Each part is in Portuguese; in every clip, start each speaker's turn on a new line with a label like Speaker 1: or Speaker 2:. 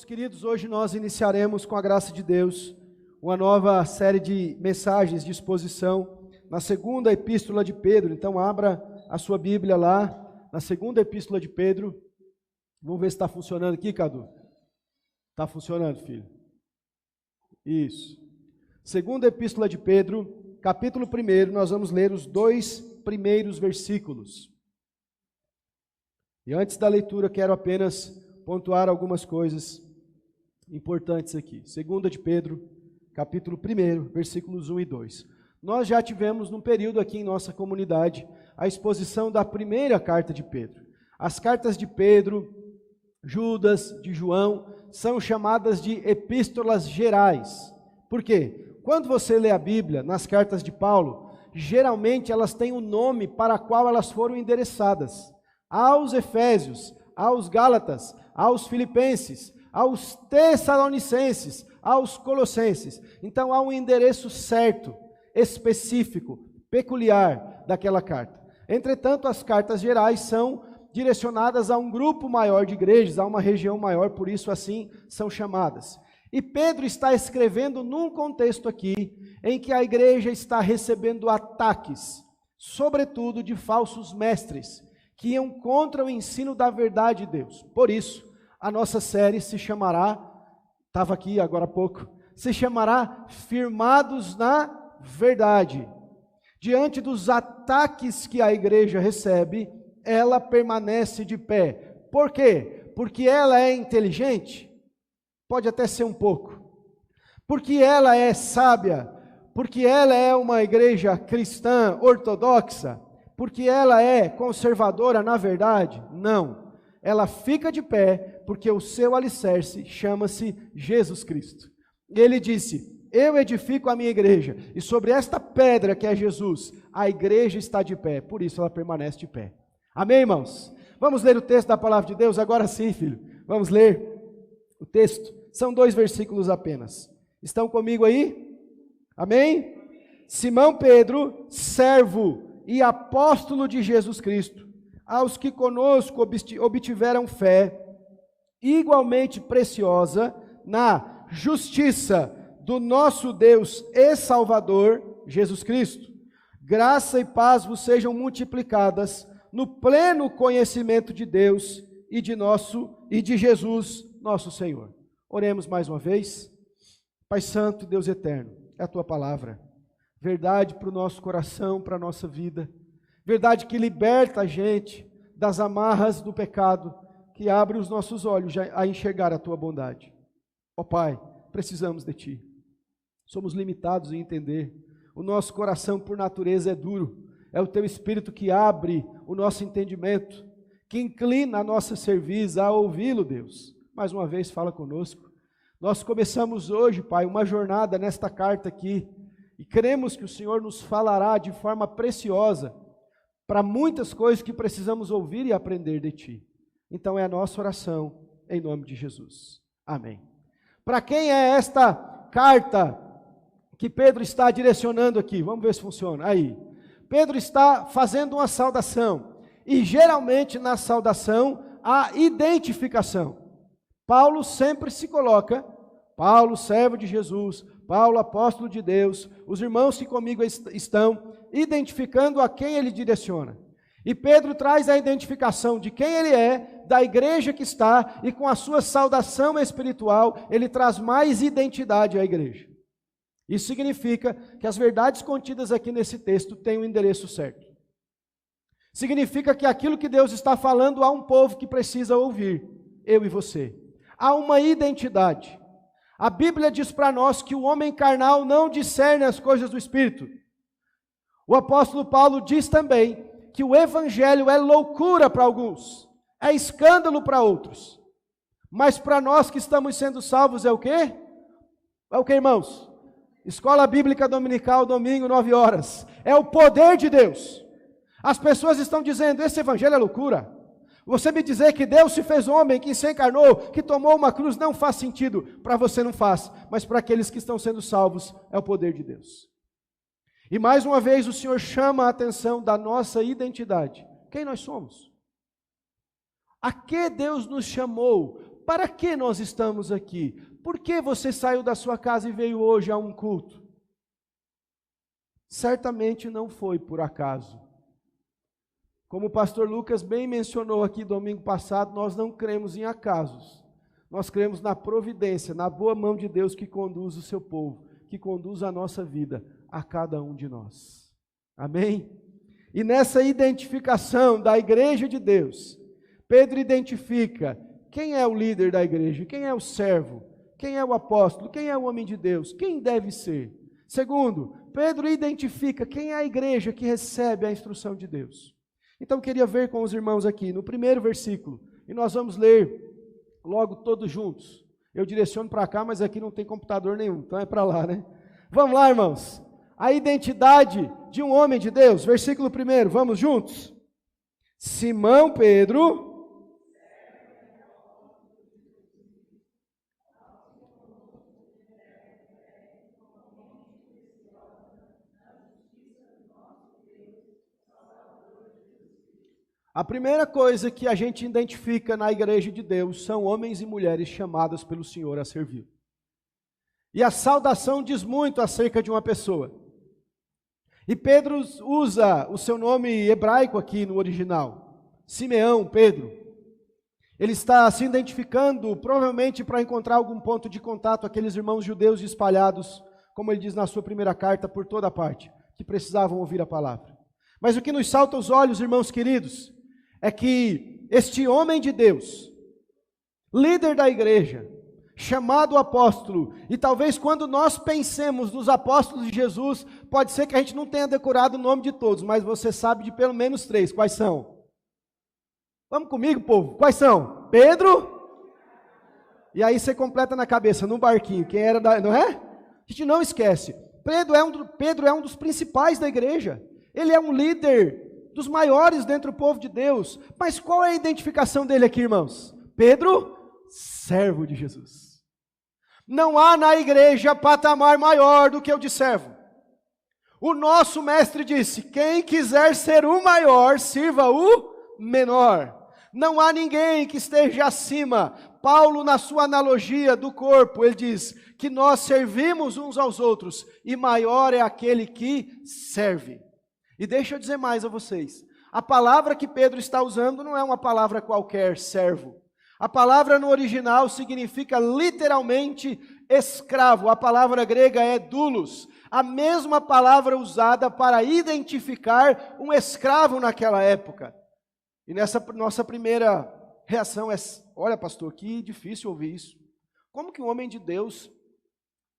Speaker 1: Irmãos queridos, hoje nós iniciaremos, com a graça de Deus, uma nova série de mensagens de exposição na segunda epístola de Pedro. Então abra a sua Bíblia lá, na segunda epístola de Pedro. Vamos ver se está funcionando aqui, Cadu. Está funcionando, filho? Isso. Segunda epístola de Pedro, capítulo 1, nós vamos ler os 2 primeiros versículos. E antes da leitura, quero apenas pontuar algumas coisas importantes aqui. Segunda de Pedro, capítulo 1, versículos 1 e 2. Nós já tivemos num período aqui em nossa comunidade a exposição da primeira carta de Pedro. As cartas de Pedro, Judas, de João, são chamadas de epístolas gerais. Por quê? Quando você lê a Bíblia, nas cartas de Paulo, geralmente elas têm um nome para qual elas foram endereçadas. Aos Efésios, aos Gálatas, aos Filipenses, aos Tessalonicenses, aos Colossenses. Então há um endereço certo, específico, peculiar daquela carta. Entretanto, as cartas gerais são direcionadas a um grupo maior de igrejas, a uma região maior, por isso assim são chamadas. E Pedro está escrevendo num contexto aqui, em que a igreja está recebendo ataques, sobretudo de falsos mestres, que iam contra o ensino da verdade de Deus. Por isso, a nossa série se chamará, estava aqui agora há pouco, se chamará Firmados na Verdade. Diante dos ataques que a igreja recebe, ela permanece de pé. Por quê? Porque ela é inteligente? Pode até ser um pouco. Porque ela é sábia? Porque ela é uma igreja cristã ortodoxa? Porque ela é conservadora na verdade? Não. Ela fica de pé porque o seu alicerce chama-se Jesus Cristo. Ele disse: eu edifico a minha igreja, e sobre esta pedra que é Jesus, a igreja está de pé, por isso ela permanece de pé. Amém, irmãos? Vamos ler o texto da palavra de Deus? Agora sim, filho. Vamos ler o texto. São 2 versículos apenas. Estão comigo aí? Amém? Simão Pedro, servo e apóstolo de Jesus Cristo, aos que conosco obtiveram fé igualmente preciosa na justiça do nosso Deus e Salvador, Jesus Cristo. Graça e paz vos sejam multiplicadas no pleno conhecimento de Deus e de Jesus, nosso Senhor. Oremos mais uma vez. Pai Santo, Deus eterno, é a tua palavra. Verdade para o nosso coração, para a nossa vida. Verdade que liberta a gente das amarras do pecado, que abre os nossos olhos a enxergar a tua bondade. Ó Pai, precisamos de ti. Somos limitados em entender. O nosso coração, por natureza, é duro. É o teu Espírito que abre o nosso entendimento, que inclina a nossa cerviz a ouvi-lo, Deus. Mais uma vez, fala conosco. Nós começamos hoje, Pai, uma jornada nesta carta aqui, e cremos que o Senhor nos falará de forma preciosa para muitas coisas que precisamos ouvir e aprender de Ti. Então é a nossa oração, em nome de Jesus. Amém. Para quem é esta carta que Pedro está direcionando aqui? Vamos ver se funciona. Aí. Pedro está fazendo uma saudação, e geralmente na saudação há identificação. Paulo sempre se coloca, Paulo, servo de Jesus, Paulo, apóstolo de Deus, os irmãos que comigo estão, identificando a quem ele direciona. E Pedro traz a identificação de quem ele é, da igreja que está, e com a sua saudação espiritual, ele traz mais identidade à igreja. Isso significa que as verdades contidas aqui nesse texto têm o endereço certo. Significa que aquilo que Deus está falando há um povo que precisa ouvir, eu e você. Há uma identidade. A Bíblia diz para nós que o homem carnal não discerne as coisas do Espírito. O apóstolo Paulo diz também que o Evangelho é loucura para alguns, é escândalo para outros. Mas para nós que estamos sendo salvos é o quê? É o quê, irmãos? Escola Bíblica Dominical, domingo, 9 horas. É o poder de Deus. As pessoas estão dizendo, esse Evangelho é loucura. Você me dizer que Deus se fez homem, que se encarnou, que tomou uma cruz, não faz sentido. Para você não faz, mas para aqueles que estão sendo salvos, é o poder de Deus. E mais uma vez o Senhor chama a atenção da nossa identidade. Quem nós somos? A que Deus nos chamou? para que nós estamos aqui? Por que você saiu da sua casa e veio hoje a um culto? Certamente não foi por acaso. Como o pastor Lucas bem mencionou aqui domingo passado, nós não cremos em acasos. Nós cremos na providência, na boa mão de Deus que conduz o seu povo, que conduz a nossa vida, a cada um de nós. Amém? E nessa identificação da igreja de Deus, Pedro identifica quem é o líder da igreja, quem é o servo, quem é o apóstolo, quem é o homem de Deus, quem deve ser. Segundo, Pedro identifica quem é a igreja que recebe a instrução de Deus. Então eu queria ver com os irmãos aqui, no primeiro versículo, e nós vamos ler logo todos juntos. Eu direciono para cá, mas aqui não tem computador nenhum, então é para lá, né? Vamos lá, irmãos. A identidade de um homem de Deus, versículo 1, vamos juntos? Simão Pedro, a primeira coisa que a gente identifica na igreja de Deus são homens e mulheres chamados pelo Senhor a servir. E a saudação diz muito acerca de uma pessoa. E Pedro usa o seu nome hebraico aqui no original, Simeão, Pedro. Ele está se identificando provavelmente para encontrar algum ponto de contato aqueles irmãos judeus espalhados, como ele diz na sua primeira carta, por toda parte, que precisavam ouvir a palavra. Mas o que nos salta aos olhos, irmãos queridos, é que este homem de Deus, líder da igreja, chamado apóstolo, e talvez quando nós pensemos nos apóstolos de Jesus, pode ser que a gente não tenha decorado o nome de todos, mas você sabe de pelo menos 3, quais são? Vamos comigo, povo, quais são? Pedro, e aí você completa na cabeça, no barquinho, quem era da, não é? A gente não esquece, Pedro é um dos principais da igreja, ele é um líder dos maiores dentro do povo de Deus. Mas qual é a identificação dele aqui, irmãos? Pedro, servo de Jesus. Não há na igreja patamar maior do que o de servo. O nosso mestre disse, quem quiser ser o maior, sirva o menor. Não há ninguém que esteja acima. Paulo, na sua analogia do corpo, ele diz que nós servimos uns aos outros, e maior é aquele que serve. E deixa eu dizer mais a vocês, a palavra que Pedro está usando não é uma palavra qualquer, servo. A palavra no original significa literalmente escravo, a palavra grega é doulos, a mesma palavra usada para identificar um escravo naquela época. E nessa nossa primeira reação é, olha pastor, que difícil ouvir isso. Como que um homem de Deus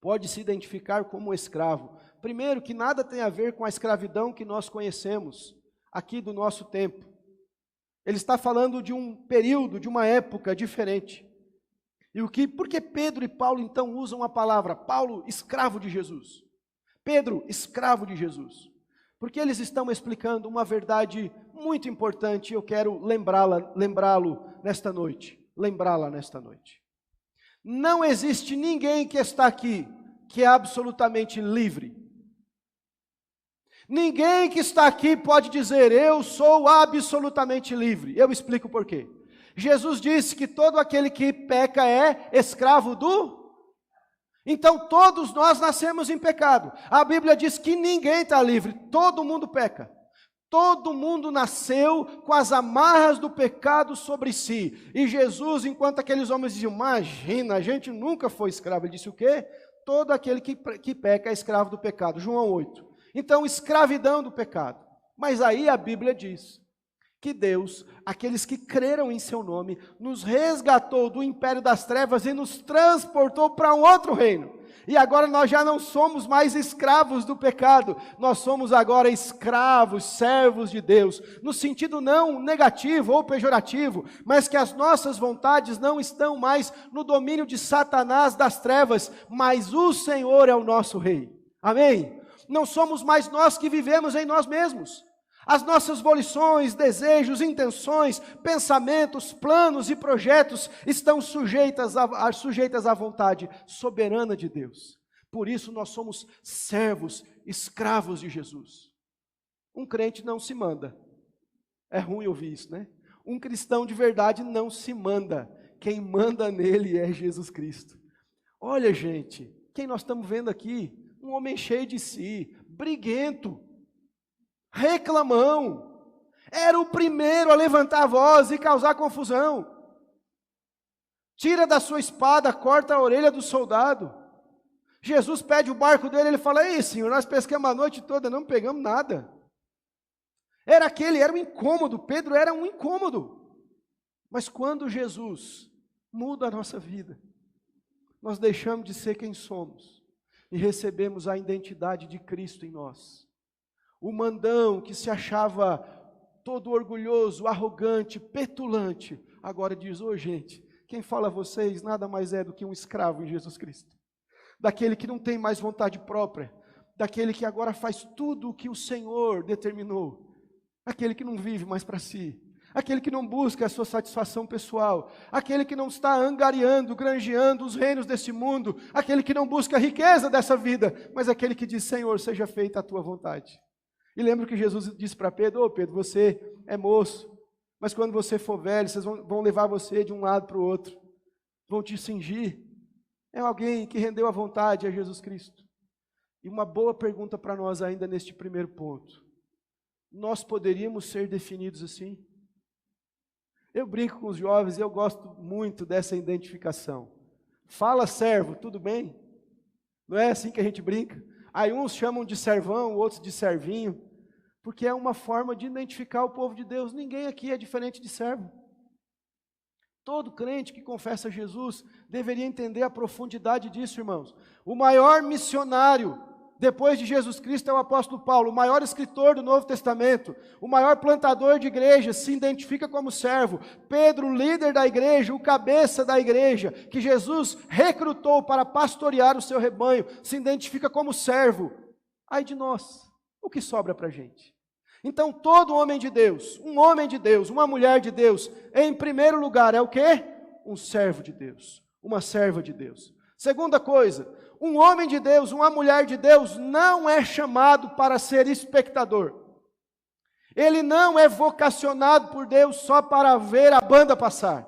Speaker 1: pode se identificar como escravo? Primeiro, que nada tem a ver com a escravidão que nós conhecemos aqui do nosso tempo. Ele está falando de um período, de uma época diferente. E por que Pedro e Paulo então usam a palavra Paulo, escravo de Jesus? Pedro, escravo de Jesus. Porque eles estão explicando uma verdade muito importante e eu quero lembrá-lo nesta noite. Lembrá-la nesta noite. Não existe ninguém que está aqui que é absolutamente livre. Ninguém que está aqui pode dizer, eu sou absolutamente livre. Eu explico por quê. Jesus disse que todo aquele que peca é escravo do... Então todos nós nascemos em pecado. A Bíblia diz que ninguém está livre, todo mundo peca. Todo mundo nasceu com as amarras do pecado sobre si. E Jesus, enquanto aqueles homens diziam, imagina, a gente nunca foi escravo. Ele disse o quê? Todo aquele que peca é escravo do pecado. João 8. Então, escravidão do pecado. Mas aí a Bíblia diz que Deus, aqueles que creram em seu nome, nos resgatou do império das trevas e nos transportou para um outro reino. E agora nós já não somos mais escravos do pecado, nós somos agora escravos, servos de Deus, no sentido não negativo ou pejorativo, mas que as nossas vontades não estão mais no domínio de Satanás das trevas, mas o Senhor é o nosso Rei. Amém? Não somos mais nós que vivemos em nós mesmos. As nossas volições, desejos, intenções, pensamentos, planos e projetos estão sujeitas à vontade soberana de Deus. Por isso nós somos servos, escravos de Jesus. Um crente não se manda. É ruim ouvir isso, né? Um cristão de verdade não se manda. quem manda nele é Jesus Cristo. Olha, gente, quem nós estamos vendo aqui? Um homem cheio de si, briguento, reclamão. Era o primeiro a levantar a voz e causar confusão. Tira da sua espada, corta a orelha do soldado. Jesus pede o barco dele, ele fala: ei, Senhor, nós pescamos a noite toda, não pegamos nada. Era um incômodo, Pedro era um incômodo. Mas quando Jesus muda a nossa vida, nós deixamos de ser quem somos e recebemos a identidade de Cristo em nós. O mandão que se achava todo orgulhoso, arrogante, petulante, agora diz: ô gente, quem fala a vocês nada mais é do que um escravo em Jesus Cristo. Daquele que não tem mais vontade própria, daquele que agora faz tudo o que o Senhor determinou, aquele que não vive mais para si, aquele que não busca a sua satisfação pessoal, aquele que não está angariando, granjeando os reinos desse mundo, aquele que não busca a riqueza dessa vida, mas aquele que diz: Senhor, seja feita a tua vontade. E lembra que Jesus disse para Pedro: ô Pedro, você é moço, mas quando você for velho, vocês vão levar você de um lado para o outro, vão te cingir. É alguém que rendeu a vontade a Jesus Cristo. E uma boa pergunta para nós ainda neste primeiro ponto: nós poderíamos ser definidos assim? Eu brinco com os jovens e eu gosto muito dessa identificação. Fala servo, tudo bem? Não é assim que a gente brinca? Aí uns chamam de servão, outros de servinho, porque é uma forma de identificar o povo de Deus. Ninguém aqui é diferente de servo. Todo crente que confessa Jesus deveria entender a profundidade disso, irmãos. O maior missionário depois de Jesus Cristo é o apóstolo Paulo, o maior escritor do Novo Testamento, o maior plantador de igrejas, se identifica como servo. Pedro, líder da igreja, o cabeça da igreja, que Jesus recrutou para pastorear o seu rebanho, se identifica como servo. Ai de nós, o que sobra para a gente? Então todo homem de Deus, uma mulher de Deus, em primeiro lugar é o quê? Um servo de Deus, uma serva de Deus. Segunda coisa, um homem de Deus, uma mulher de Deus não é chamado para ser espectador. Ele não é vocacionado por Deus só para ver a banda passar.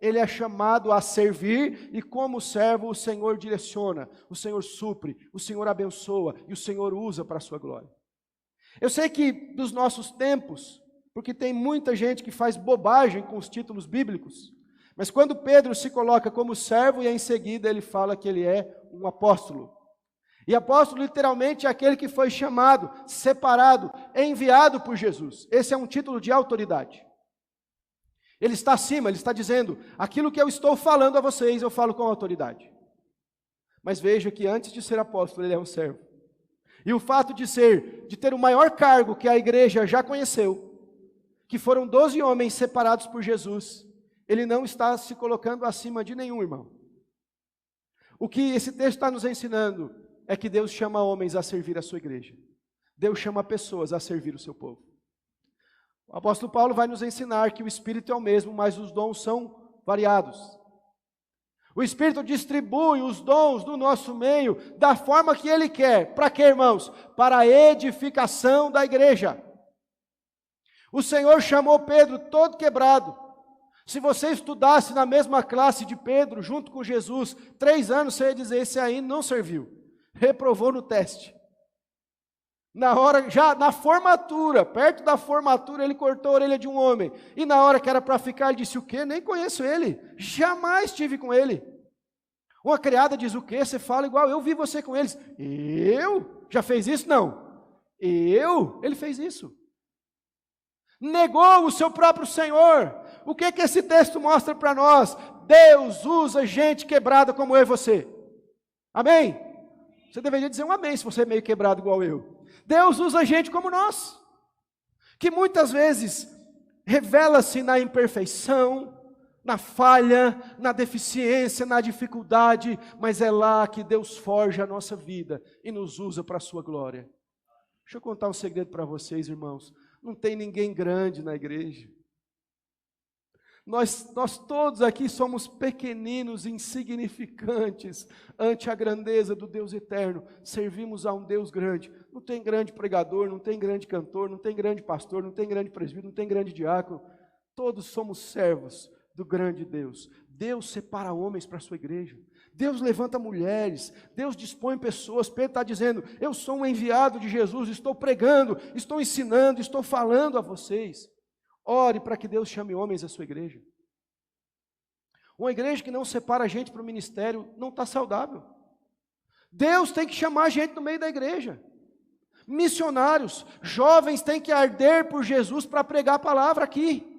Speaker 1: Ele é chamado a servir e como servo o Senhor direciona, o Senhor supre, o Senhor abençoa e o Senhor usa para a sua glória. Eu sei que dos nossos tempos, porque tem muita gente que faz bobagem com os títulos bíblicos, mas quando Pedro se coloca como servo e em seguida ele fala que ele é um apóstolo. E apóstolo literalmente é aquele que foi chamado, separado, enviado por Jesus. Esse é um título de autoridade. Ele está acima, ele está dizendo: aquilo que eu estou falando a vocês, eu falo com autoridade. Mas veja que antes de ser apóstolo, ele é um servo. E o fato de ter o maior cargo que a igreja já conheceu, que foram 12 homens separados por Jesus, ele não está se colocando acima de nenhum irmão. O que esse texto está nos ensinando é que Deus chama homens a servir a sua igreja. Deus chama pessoas a servir o seu povo. O apóstolo Paulo vai nos ensinar que o Espírito é o mesmo, mas os dons são variados. O Espírito distribui os dons do nosso meio da forma que Ele quer. Para quê, irmãos? Para a edificação da igreja. O Senhor chamou Pedro todo quebrado. Se você estudasse na mesma classe de Pedro, junto com Jesus, 3 anos, você ia dizer: esse aí não serviu. Reprovou no teste. Na hora, já na formatura, perto da formatura, ele cortou a orelha de um homem. E na hora que era para ficar, ele disse: o quê? Nem conheço ele. Jamais estive com ele. Uma criada diz: o quê? Você fala igual, eu vi você com eles. Eu? Já fez isso? Não. Eu? Ele fez isso. Negou o seu próprio Senhor. O que esse texto mostra para nós? Deus usa gente quebrada como eu e você. Amém? Você deveria dizer um amém se você é meio quebrado igual eu. Deus usa gente como nós, que muitas vezes revela-se na imperfeição, na falha, na deficiência, na dificuldade, mas é lá que Deus forja a nossa vida e nos usa para a sua glória. Deixa eu contar um segredo para vocês, irmãos. Não tem ninguém grande na igreja. Nós todos aqui somos pequeninos, insignificantes, ante a grandeza do Deus eterno. Servimos a um Deus grande. Não tem grande pregador, não tem grande cantor, não tem grande pastor, não tem grande presbítero, não tem grande diácono. Todos somos servos do grande Deus. Deus separa homens para a sua igreja. Deus levanta mulheres, Deus dispõe pessoas. Pedro está dizendo, eu sou um enviado de Jesus, estou pregando, estou ensinando, estou falando a vocês. Ore para que Deus chame homens à sua igreja. Uma igreja que não separa a gente para o ministério não está saudável. Deus tem que chamar a gente no meio da igreja. Missionários, jovens têm que arder por Jesus para pregar a palavra aqui.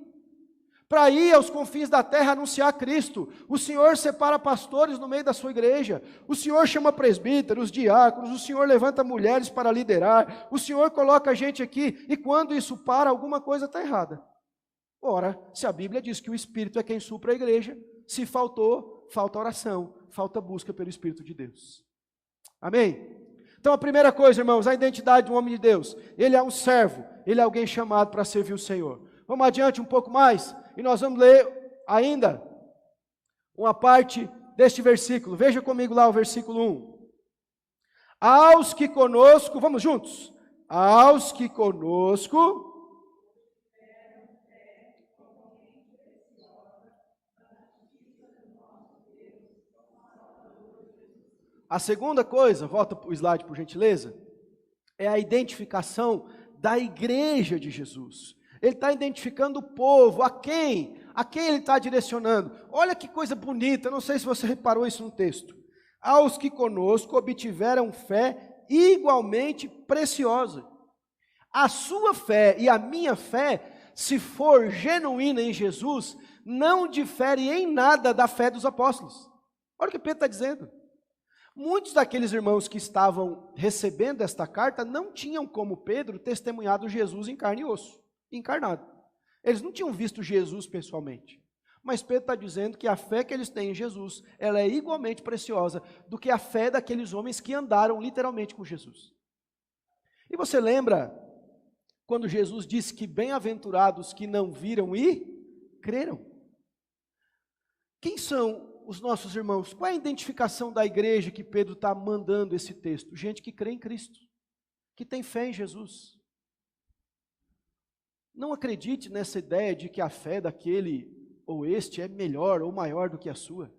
Speaker 1: Para ir aos confins da terra anunciar Cristo. O Senhor separa pastores no meio da sua igreja. O Senhor chama presbíteros, diáconos. O Senhor levanta mulheres para liderar. O Senhor coloca a gente aqui. E quando isso para, alguma coisa está errada. Ora, se a Bíblia diz que o Espírito é quem supra a igreja, se faltou, falta oração, falta busca pelo Espírito de Deus. Amém? Então a primeira coisa, irmãos, a identidade do homem de Deus. Ele é um servo, ele é alguém chamado para servir o Senhor. Vamos adiante um pouco mais, e nós vamos ler ainda uma parte deste versículo. Veja comigo lá o versículo 1. Aos que conosco, vamos juntos. Aos que conosco... A segunda coisa, volta para o slide por gentileza, é a identificação da igreja de Jesus. Ele está identificando o povo, a quem ele está direcionando. Olha que coisa bonita, não sei se você reparou isso no texto. Aos que conosco obtiveram fé igualmente preciosa. A sua fé e a minha fé, se for genuína em Jesus, não difere em nada da fé dos apóstolos. Olha o que Pedro está dizendo. Muitos daqueles irmãos que estavam recebendo esta carta não tinham, como Pedro, testemunhado Jesus em carne e osso, encarnado. Eles não tinham visto Jesus pessoalmente. Mas Pedro está dizendo que a fé que eles têm em Jesus, ela é igualmente preciosa do que a fé daqueles homens que andaram literalmente com Jesus. E você lembra quando Jesus disse que bem-aventurados que não viram e creram? Quem são os nossos irmãos? Qual é a identificação da igreja que Pedro está mandando esse texto? Gente que crê em Cristo, que tem fé em Jesus. Não acredite nessa ideia de que a fé daquele ou este é melhor ou maior do que a sua.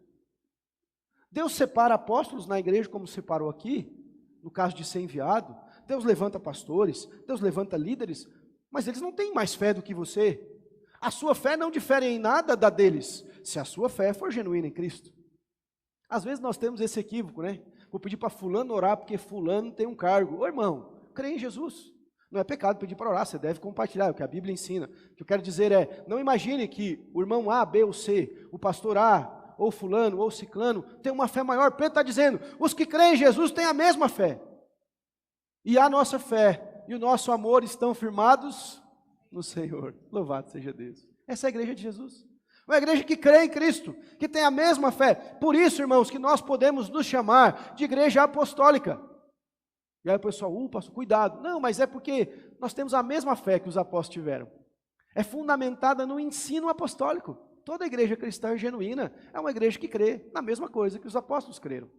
Speaker 1: Deus separa apóstolos na igreja como separou aqui, no caso de ser enviado. Deus levanta pastores, Deus levanta líderes, mas eles não têm mais fé do que você. A sua fé não difere em nada da deles, se a sua fé for genuína em Cristo. Às vezes nós temos esse equívoco, né? Vou pedir para fulano orar porque fulano tem um cargo. Ô irmão, crê em Jesus. Não é pecado pedir para orar, você deve compartilhar, é o que a Bíblia ensina. O que eu quero dizer é, não imagine que o irmão A, B ou C, o pastor A, ou fulano, ou ciclano, tem uma fé maior. Pedro está dizendo, os que creem em Jesus têm a mesma fé. E a nossa fé e o nosso amor estão firmados no Senhor. Louvado seja Deus. Essa é a igreja de Jesus. Uma igreja que crê em Cristo, que tem a mesma fé. Por isso, irmãos, que nós podemos nos chamar de igreja apostólica. E aí o pessoal, pastor, cuidado. Não, mas é porque nós temos a mesma fé que os apóstolos tiveram. É fundamentada no ensino apostólico. Toda igreja cristã genuína é uma igreja que crê na mesma coisa que os apóstolos creram.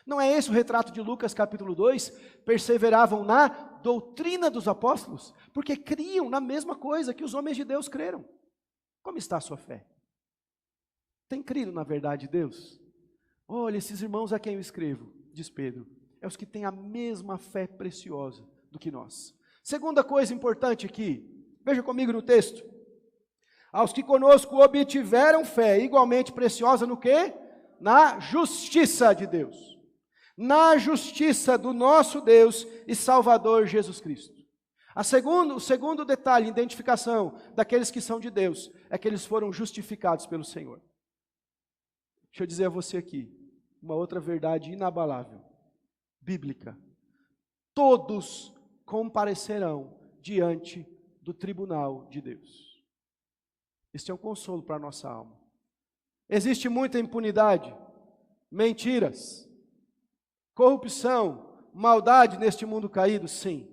Speaker 1: Não é esse o retrato de Lucas capítulo 2? Perseveravam na doutrina dos apóstolos, porque criam na mesma coisa que os homens de Deus creram. Como está a sua fé? Tem crido na verdade de Deus? Olha, esses irmãos a quem eu escrevo, diz Pedro, é os que têm a mesma fé preciosa do que nós. Segunda coisa importante aqui, veja comigo no texto. Aos que conosco obtiveram fé igualmente preciosa no quê? Na justiça de Deus. Na justiça do nosso Deus e Salvador Jesus Cristo. O segundo detalhe, identificação daqueles que são de Deus, é que eles foram justificados pelo Senhor. Deixa eu dizer a você aqui, uma outra verdade inabalável, bíblica. Todos comparecerão diante do tribunal de Deus. Este é um consolo para a nossa alma. Existe muita impunidade, mentiras, corrupção, maldade neste mundo caído, sim.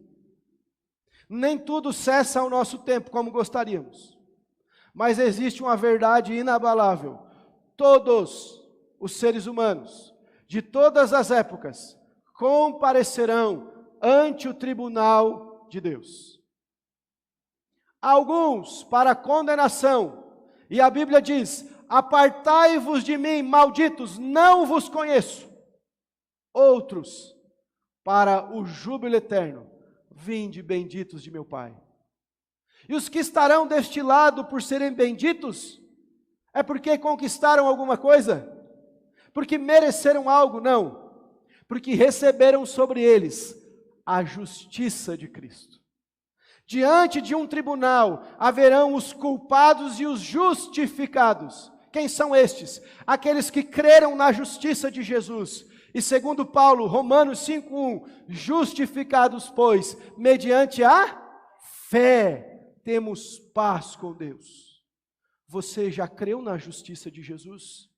Speaker 1: Nem tudo cessa ao nosso tempo como gostaríamos. Mas existe uma verdade inabalável. Todos os seres humanos, de todas as épocas, comparecerão ante o tribunal de Deus. Alguns para condenação, e a Bíblia diz, apartai-vos de mim, malditos, não vos conheço. Outros, para o júbilo eterno, vinde benditos de meu Pai. E os que estarão deste lado por serem benditos, é porque conquistaram alguma coisa? Porque mereceram algo? Não. Porque receberam sobre eles a justiça de Cristo. Diante de um tribunal haverão os culpados e os justificados. Quem são estes? Aqueles que creram na justiça de Jesus. E segundo Paulo, Romanos 5:1, justificados, pois, mediante a fé, temos paz com Deus. Você já creu na justiça de Jesus?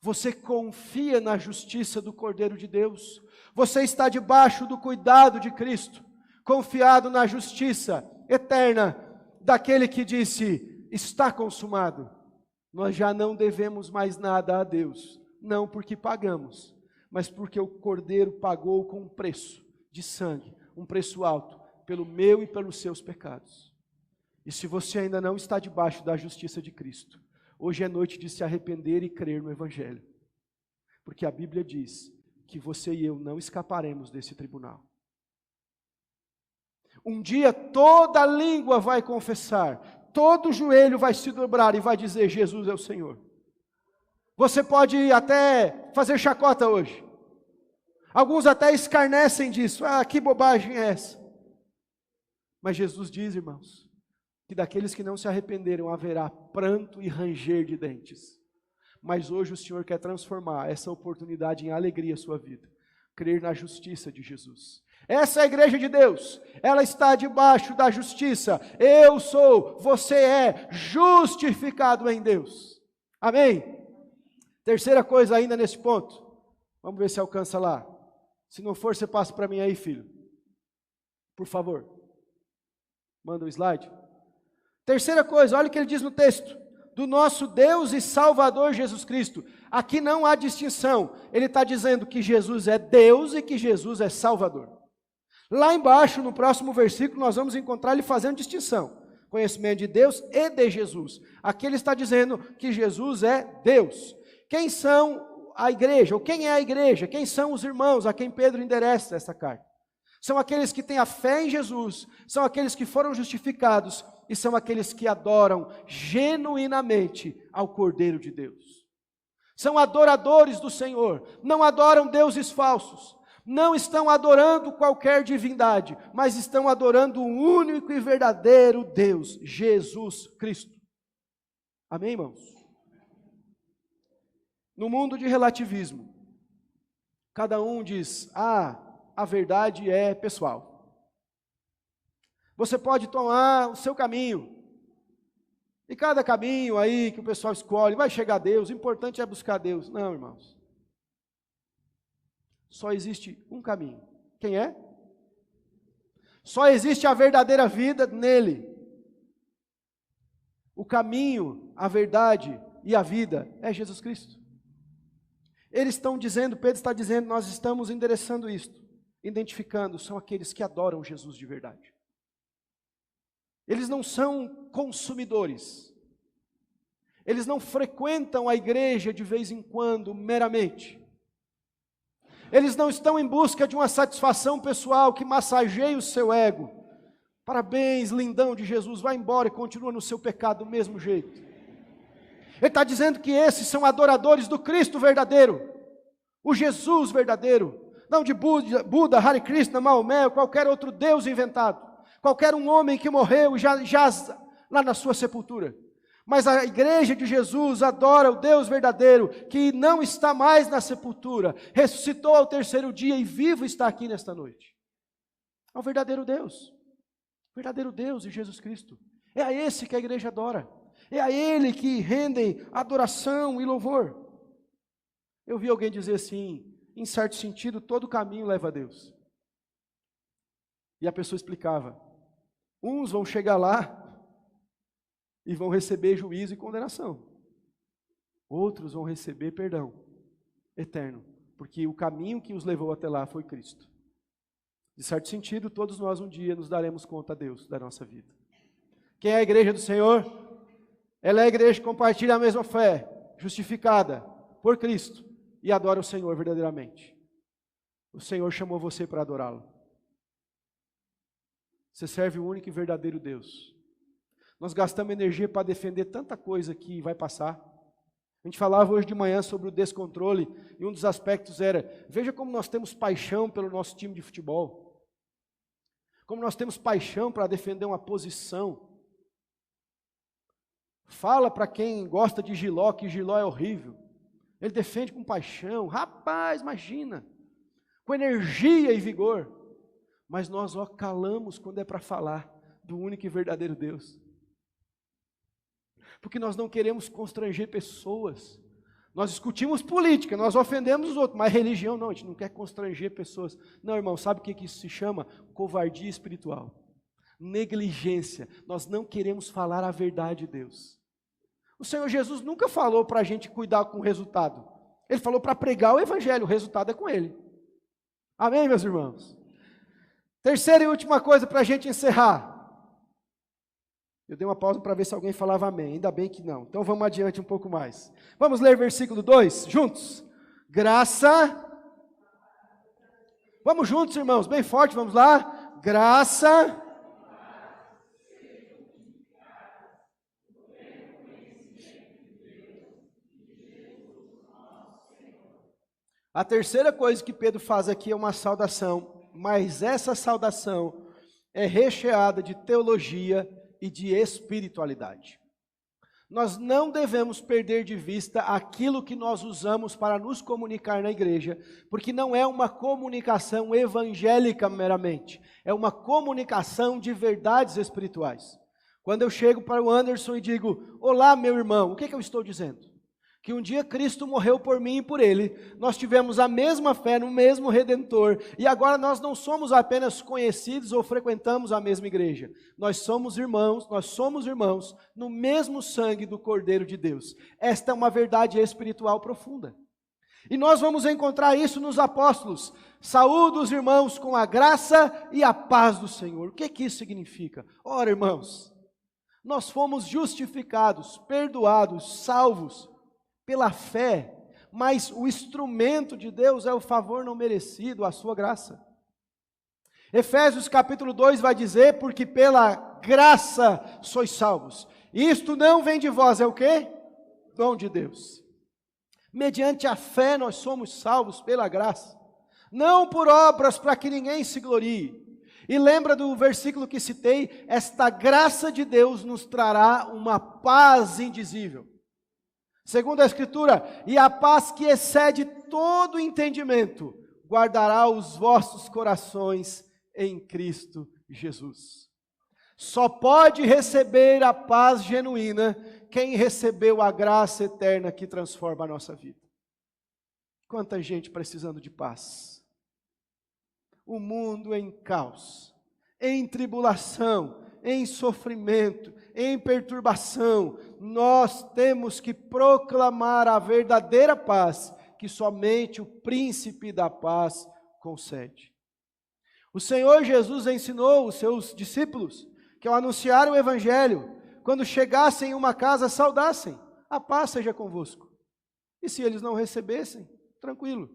Speaker 1: Você confia na justiça do Cordeiro de Deus? Você está debaixo do cuidado de Cristo, confiado na justiça eterna daquele que disse, está consumado. Nós já não devemos mais nada a Deus, não porque pagamos, mas porque o Cordeiro pagou com um preço de sangue, um preço alto, pelo meu e pelos seus pecados. E se você ainda não está debaixo da justiça de Cristo, hoje é noite de se arrepender e crer no Evangelho. Porque a Bíblia diz que você e eu não escaparemos desse tribunal. Um dia toda língua vai confessar, todo joelho vai se dobrar e vai dizer, Jesus é o Senhor. Você pode até fazer chacota hoje. Alguns até escarnecem disso. Ah, que bobagem é essa? Mas Jesus diz, irmãos, que daqueles que não se arrependeram haverá pranto e ranger de dentes. Mas hoje o Senhor quer transformar essa oportunidade em alegria a sua vida. Crer na justiça de Jesus. Essa é a igreja de Deus. Ela está debaixo da justiça. Eu sou, você é justificado em Deus. Amém? Terceira coisa ainda nesse ponto. Vamos ver se alcança lá. Se não for, você passa para mim aí, filho. Por favor. Manda o slide. Terceira coisa, olha o que ele diz no texto. Do nosso Deus e Salvador Jesus Cristo. Aqui não há distinção. Ele está dizendo que Jesus é Deus e que Jesus é Salvador. Lá embaixo, no próximo versículo, nós vamos encontrar ele fazendo distinção. Conhecimento de Deus e de Jesus. Aqui ele está dizendo que Jesus é Deus. Quem são a igreja? Ou quem é a igreja? Quem são os irmãos a quem Pedro endereça essa carta? São aqueles que têm a fé em Jesus, são aqueles que foram justificados e são aqueles que adoram genuinamente ao Cordeiro de Deus. São adoradores do Senhor, não adoram deuses falsos, não estão adorando qualquer divindade, mas estão adorando o único e verdadeiro Deus, Jesus Cristo. Amém, irmãos? No mundo de relativismo, cada um diz, a verdade é pessoal. Você pode tomar o seu caminho, e cada caminho aí que o pessoal escolhe, vai chegar a Deus, o importante é buscar Deus. Não, irmãos. Só existe um caminho. Quem é? Só existe a verdadeira vida nele. O caminho, a verdade e a vida é Jesus Cristo. Eles estão dizendo, Pedro está dizendo, nós estamos endereçando isto, identificando, são aqueles que adoram Jesus de verdade. Eles não são consumidores. Eles não frequentam a igreja de vez em quando, meramente. Eles não estão em busca de uma satisfação pessoal que massageie o seu ego. Parabéns, lindão de Jesus, vai embora e continua no seu pecado do mesmo jeito. Ele está dizendo que esses são adoradores do Cristo verdadeiro, o Jesus verdadeiro, não de Buda, Hare Krishna, Maomé, ou qualquer outro Deus inventado, qualquer um homem que morreu e já jaz lá na sua sepultura. Mas a igreja de Jesus adora o Deus verdadeiro, que não está mais na sepultura, ressuscitou ao terceiro dia e vivo está aqui nesta noite. É o verdadeiro Deus e Jesus Cristo. É a esse que a igreja adora. É a Ele que rendem adoração e louvor. Eu vi alguém dizer assim, em certo sentido, todo caminho leva a Deus. E a pessoa explicava, uns vão chegar lá e vão receber juízo e condenação. Outros vão receber perdão eterno, porque o caminho que os levou até lá foi Cristo. De certo sentido, todos nós um dia nos daremos conta a Deus da nossa vida. Quem é a igreja do Senhor? Ela é a igreja que compartilha a mesma fé, justificada por Cristo e adora o Senhor verdadeiramente. O Senhor chamou você para adorá-lo. Você serve o único e verdadeiro Deus. Nós gastamos energia para defender tanta coisa que vai passar. A gente falava hoje de manhã sobre o descontrole, e um dos aspectos era, veja como nós temos paixão pelo nosso time de futebol. Como nós temos paixão para defender uma posição. Fala para quem gosta de Giló, que Giló é horrível. Ele defende com paixão. Rapaz, imagina. Com energia e vigor. Mas nós calamos quando é para falar do único e verdadeiro Deus. Porque nós não queremos constranger pessoas. Nós discutimos política, nós ofendemos os outros, mas religião não, a gente não quer constranger pessoas. Não, irmão, sabe o que isso se chama? Covardia espiritual. Negligência. Nós não queremos falar a verdade de Deus. O Senhor Jesus nunca falou para a gente cuidar com o resultado. Ele falou para pregar o evangelho, o resultado é com ele. Amém, meus irmãos? Terceira e última coisa para a gente encerrar. Eu dei uma pausa para ver se alguém falava amém, ainda bem que não. Então vamos adiante um pouco mais. Vamos ler versículo 2, juntos. Graça. Vamos juntos, irmãos, bem forte, vamos lá. Graça. A terceira coisa que Pedro faz aqui é uma saudação, mas essa saudação é recheada de teologia e de espiritualidade. Nós não devemos perder de vista aquilo que nós usamos para nos comunicar na igreja, porque não é uma comunicação evangélica meramente, é uma comunicação de verdades espirituais. Quando eu chego para o Anderson e digo, olá meu irmão, o que eu estou dizendo? Que um dia Cristo morreu por mim e por ele, nós tivemos a mesma fé no mesmo Redentor, e agora nós não somos apenas conhecidos ou frequentamos a mesma igreja, nós somos irmãos no mesmo sangue do Cordeiro de Deus. Esta é uma verdade espiritual profunda. E nós vamos encontrar isso nos apóstolos. Saúdo os irmãos com a graça e a paz do Senhor. O que isso significa? Ora, irmãos, nós fomos justificados, perdoados, salvos, pela fé, mas o instrumento de Deus é o favor não merecido, a sua graça. Efésios capítulo 2 vai dizer, porque pela graça sois salvos. Isto não vem de vós, é o quê? Dom de Deus. Mediante a fé nós somos salvos pela graça. Não por obras para que ninguém se glorie. E lembra do versículo que citei, esta graça de Deus nos trará uma paz indizível. Segundo a Escritura, e a paz que excede todo entendimento, guardará os vossos corações em Cristo Jesus. Só pode receber a paz genuína quem recebeu a graça eterna que transforma a nossa vida. Quanta gente precisando de paz. O mundo em caos, em tribulação, em sofrimento, em perturbação, nós temos que proclamar a verdadeira paz, que somente o príncipe da paz concede. O Senhor Jesus ensinou os seus discípulos que ao anunciar o evangelho, quando chegassem em uma casa, saudassem, a paz seja convosco. E se eles não recebessem, tranquilo,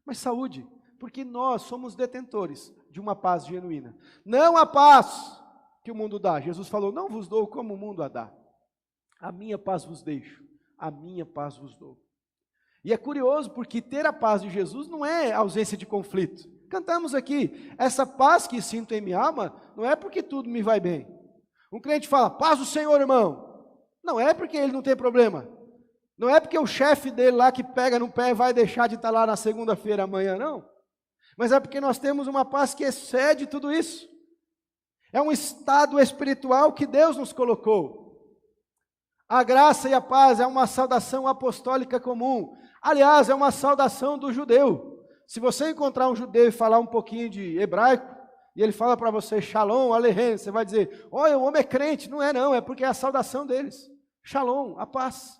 Speaker 1: mas saúde, porque nós somos detentores de uma paz genuína. Não a paz que o mundo dá. Jesus falou, não vos dou como o mundo a dá. A minha paz vos deixo, a minha paz vos dou. E é curioso porque ter a paz de Jesus não é ausência de conflito. Cantamos aqui, essa paz que sinto em minha alma, não é porque tudo me vai bem. Um crente fala, paz do Senhor, irmão. Não é porque ele não tem problema. Não é porque o chefe dele lá que pega no pé vai deixar de estar lá na segunda-feira amanhã, não. Mas é porque nós temos uma paz que excede tudo isso. É um estado espiritual que Deus nos colocou. A graça e a paz é uma saudação apostólica comum. Aliás, é uma saudação do judeu. Se você encontrar um judeu e falar um pouquinho de hebraico, e ele fala para você, Shalom, Aleichem, você vai dizer, olha, o homem é crente. Não, é porque é a saudação deles. Shalom, a paz.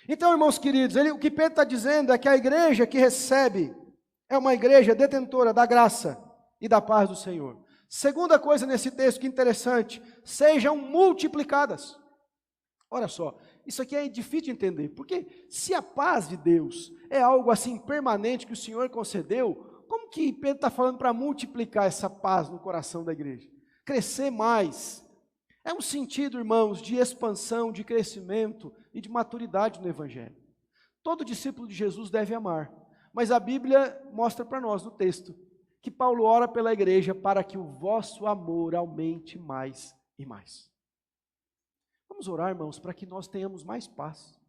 Speaker 1: Então, irmãos queridos, o que Pedro está dizendo é que a igreja que recebe é uma igreja detentora da graça e da paz do Senhor. Segunda coisa nesse texto que interessante, sejam multiplicadas. Olha só, isso aqui é difícil de entender, porque se a paz de Deus é algo assim permanente que o Senhor concedeu, como que Pedro está falando para multiplicar essa paz no coração da igreja? Crescer mais. É um sentido, irmãos, de expansão, de crescimento e de maturidade no Evangelho. Todo discípulo de Jesus deve amar, mas a Bíblia mostra para nós no texto que Paulo ora pela igreja para que o vosso amor aumente mais e mais. Vamos orar, irmãos, para que nós tenhamos mais paz,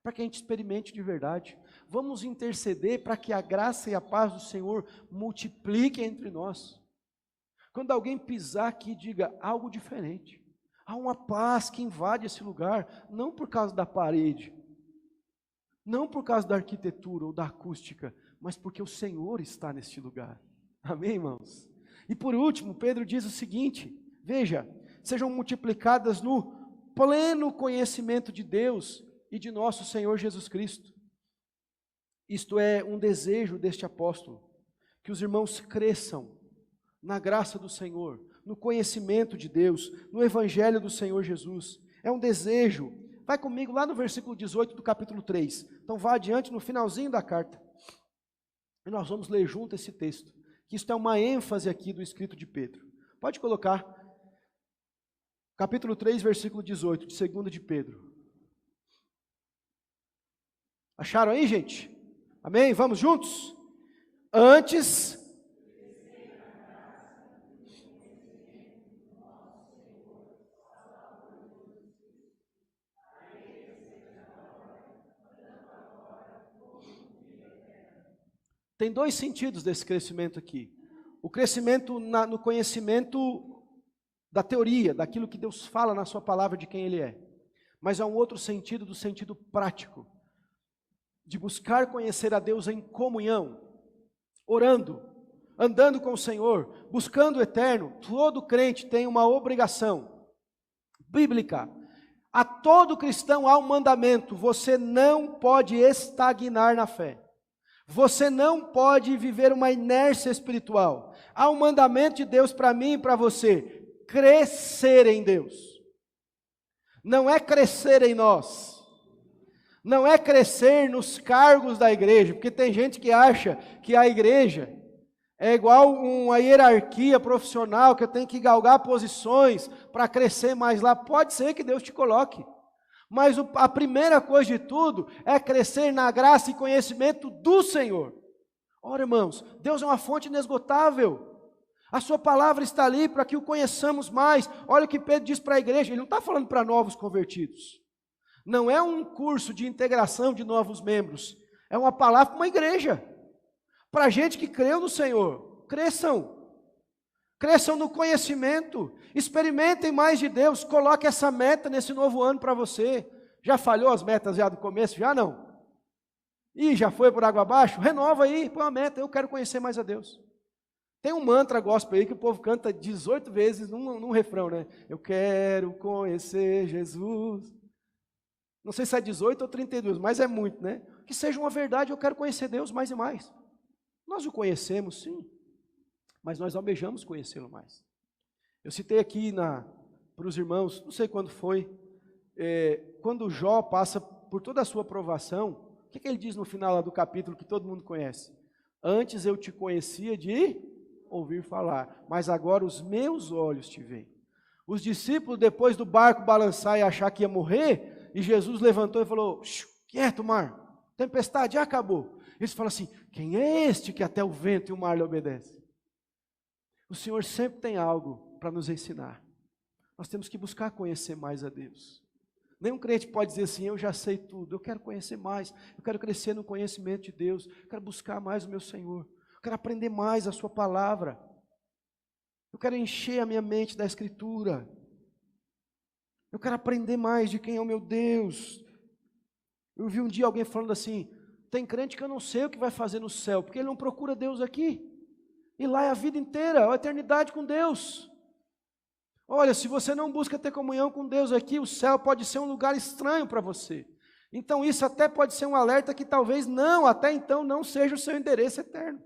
Speaker 1: para que a gente experimente de verdade. Vamos interceder para que a graça e a paz do Senhor multipliquem entre nós. Quando alguém pisar aqui, diga algo diferente. Há uma paz que invade esse lugar, não por causa da parede, não por causa da arquitetura ou da acústica, mas porque o Senhor está neste lugar. Amém, irmãos? E por último, Pedro diz o seguinte, veja, sejam multiplicadas no pleno conhecimento de Deus e de nosso Senhor Jesus Cristo. Isto é um desejo deste apóstolo, que os irmãos cresçam na graça do Senhor, no conhecimento de Deus, no Evangelho do Senhor Jesus. É um desejo. Vai comigo lá no versículo 18 do capítulo 3. Então vá adiante no finalzinho da carta. E nós vamos ler junto esse texto, que isto é uma ênfase aqui do escrito de Pedro. Pode colocar. Capítulo 3, versículo 18, de 2 de Pedro. Acharam aí, gente? Amém? Vamos juntos? Antes... Tem dois sentidos desse crescimento aqui. O crescimento no conhecimento da teoria, daquilo que Deus fala na sua palavra de quem Ele é. Mas há um outro sentido, do sentido prático, de buscar conhecer a Deus em comunhão, orando, andando com o Senhor, buscando o eterno. Todo crente tem uma obrigação bíblica. A todo cristão há um mandamento: você não pode estagnar na fé. Você não pode viver uma inércia espiritual. Há um mandamento de Deus para mim e para você: crescer em Deus. Não é crescer em nós. Não é crescer nos cargos da igreja, porque tem gente que acha que a igreja é igual uma hierarquia profissional, que eu tenho que galgar posições para crescer mais lá. Pode ser que Deus te coloque. Mas a primeira coisa de tudo é crescer na graça e conhecimento do Senhor. Ora, irmãos, Deus é uma fonte inesgotável. A sua palavra está ali para que o conheçamos mais. Olha o que Pedro diz para a igreja. Ele não está falando para novos convertidos. Não é um curso de integração de novos membros. É uma palavra para uma igreja. Para gente que creu no Senhor. Cresçam. Cresçam no conhecimento, experimentem mais de Deus, coloque essa meta nesse novo ano para você. Já falhou as metas já do começo? Já não? Ih, já foi por água abaixo? Renova aí, põe uma meta, eu quero conhecer mais a Deus. Tem um mantra gospel aí que o povo canta 18 vezes num refrão, né? Eu quero conhecer Jesus. Não sei se é 18 ou 32, mas é muito, né? Que seja uma verdade, eu quero conhecer Deus mais e mais. Nós o conhecemos, sim. Mas nós almejamos conhecê-lo mais. Eu citei aqui para os irmãos, não sei quando foi, quando Jó passa por toda a sua provação, o que ele diz no final lá do capítulo que todo mundo conhece? Antes eu te conhecia de ouvir falar, mas agora os meus olhos te veem. Os discípulos, depois do barco balançar e achar que ia morrer, e Jesus levantou e falou: quieto, mar, tempestade já acabou. Eles falam assim: quem é este que até o vento e o mar lhe obedecem? O Senhor sempre tem algo para nos ensinar. Nós temos que buscar conhecer mais a Deus. Nenhum crente pode dizer assim: eu já sei tudo, eu quero conhecer mais, eu quero crescer no conhecimento de Deus, eu quero buscar mais o meu Senhor, eu quero aprender mais a sua palavra, eu quero encher a minha mente da Escritura, eu quero aprender mais de quem é o meu Deus. Eu vi um dia alguém falando assim: tem crente que eu não sei o que vai fazer no céu, porque ele não procura Deus aqui. E lá é a vida inteira, a eternidade com Deus. Olha, se você não busca ter comunhão com Deus aqui, o céu pode ser um lugar estranho para você. Então isso até pode ser um alerta que talvez até então não seja o seu endereço eterno.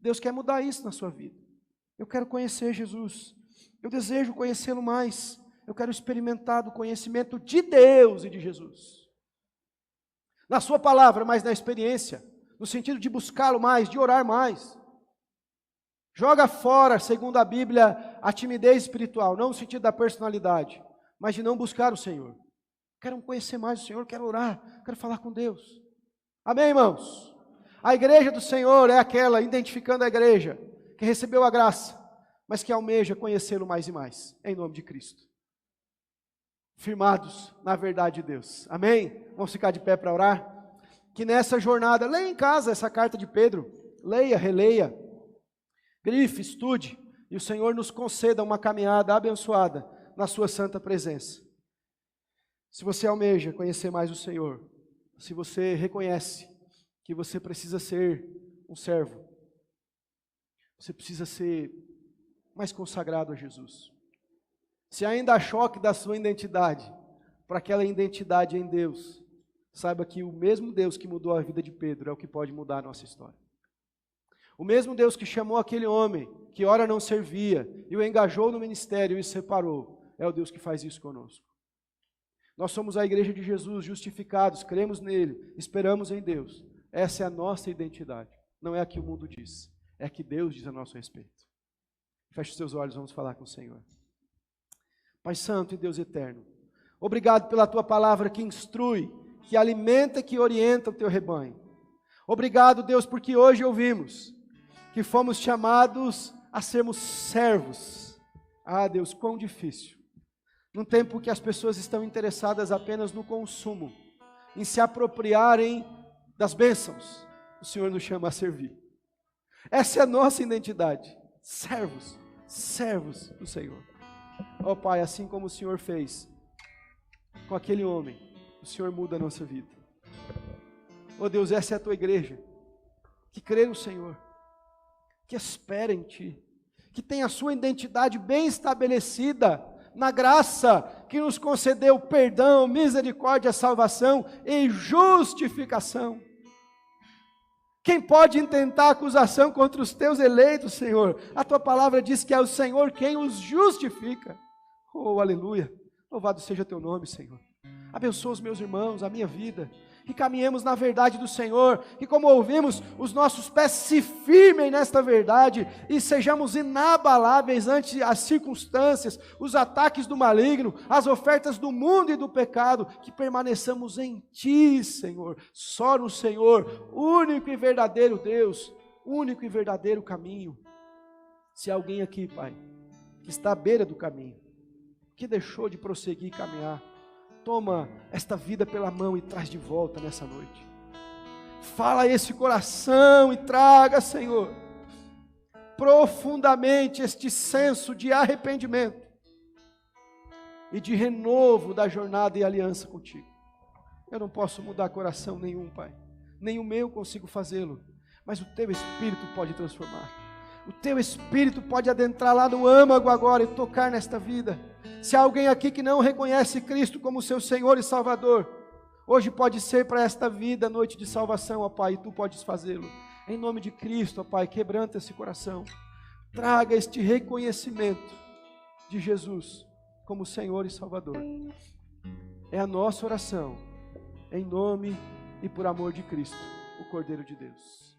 Speaker 1: Deus quer mudar isso na sua vida. Eu quero conhecer Jesus. Eu desejo conhecê-lo mais. Eu quero experimentar do conhecimento de Deus e de Jesus. Na sua palavra, mas na experiência, no sentido de buscá-lo mais, de orar mais. Joga fora, segundo a Bíblia, a timidez espiritual, não no sentido da personalidade, mas de não buscar o Senhor. Quero conhecer mais o Senhor, quero orar, quero falar com Deus. Amém, irmãos? A igreja do Senhor é aquela, identificando a igreja, que recebeu a graça, mas que almeja conhecê-lo mais e mais, em nome de Cristo. Firmados na verdade de Deus. Amém? Vamos ficar de pé para orar? Que nessa jornada, leia em casa essa carta de Pedro, leia, releia, grife, estude, e o Senhor nos conceda uma caminhada abençoada na sua santa presença. Se você almeja conhecer mais o Senhor, se você reconhece que você precisa ser um servo, você precisa ser mais consagrado a Jesus. Se ainda há choque da sua identidade, para aquela identidade em Deus, saiba que o mesmo Deus que mudou a vida de Pedro é o que pode mudar a nossa história. O mesmo Deus que chamou aquele homem, que ora não servia, e o engajou no ministério e o separou, é o Deus que faz isso conosco. Nós somos a igreja de Jesus, justificados, cremos nele, esperamos em Deus. Essa é a nossa identidade, não é a que o mundo diz, é a que Deus diz a nosso respeito. Feche os seus olhos, vamos falar com o Senhor. Pai Santo e Deus eterno, obrigado pela tua palavra que instrui, que alimenta, que orienta o teu rebanho. Obrigado, Deus, porque hoje ouvimos que fomos chamados a sermos servos. Ah, Deus, quão difícil. Num tempo que as pessoas estão interessadas apenas no consumo, em se apropriarem das bênçãos, o Senhor nos chama a servir. Essa é a nossa identidade, servos, servos do Senhor. Ó Pai, assim como o Senhor fez com aquele homem, o Senhor muda a nossa vida. Ó Deus, essa é a tua igreja, que crê no Senhor, que espera em Ti, que tem a sua identidade bem estabelecida na graça que nos concedeu perdão, misericórdia, salvação e justificação. Quem pode intentar acusação contra os teus eleitos, Senhor? A tua palavra diz que é o Senhor quem os justifica. Oh, aleluia. Louvado seja teu nome, Senhor. Abençoa os meus irmãos, a minha vida. Que caminhemos na verdade do Senhor, que como ouvimos, os nossos pés se firmem nesta verdade e sejamos inabaláveis ante as circunstâncias, os ataques do maligno, as ofertas do mundo e do pecado, que permaneçamos em Ti, Senhor, só no Senhor, único e verdadeiro Deus, único e verdadeiro caminho. Se há alguém aqui, Pai, que está à beira do caminho, que deixou de prosseguir e caminhar, toma esta vida pela mão e traz de volta nessa noite. Fala a esse coração e traga, Senhor, profundamente este senso de arrependimento e de renovo da jornada e aliança contigo. Eu não posso mudar coração nenhum, Pai, nem o meu consigo fazê-lo, mas o Teu Espírito pode transformar. O Teu Espírito pode adentrar lá no âmago agora e tocar nesta vida. Se há alguém aqui que não reconhece Cristo como seu Senhor e Salvador, hoje pode ser para esta vida noite de salvação, ó Pai, e Tu podes fazê-lo. Em nome de Cristo, ó Pai, quebranta esse coração. Traga este reconhecimento de Jesus como Senhor e Salvador. É a nossa oração, em nome e por amor de Cristo, o Cordeiro de Deus.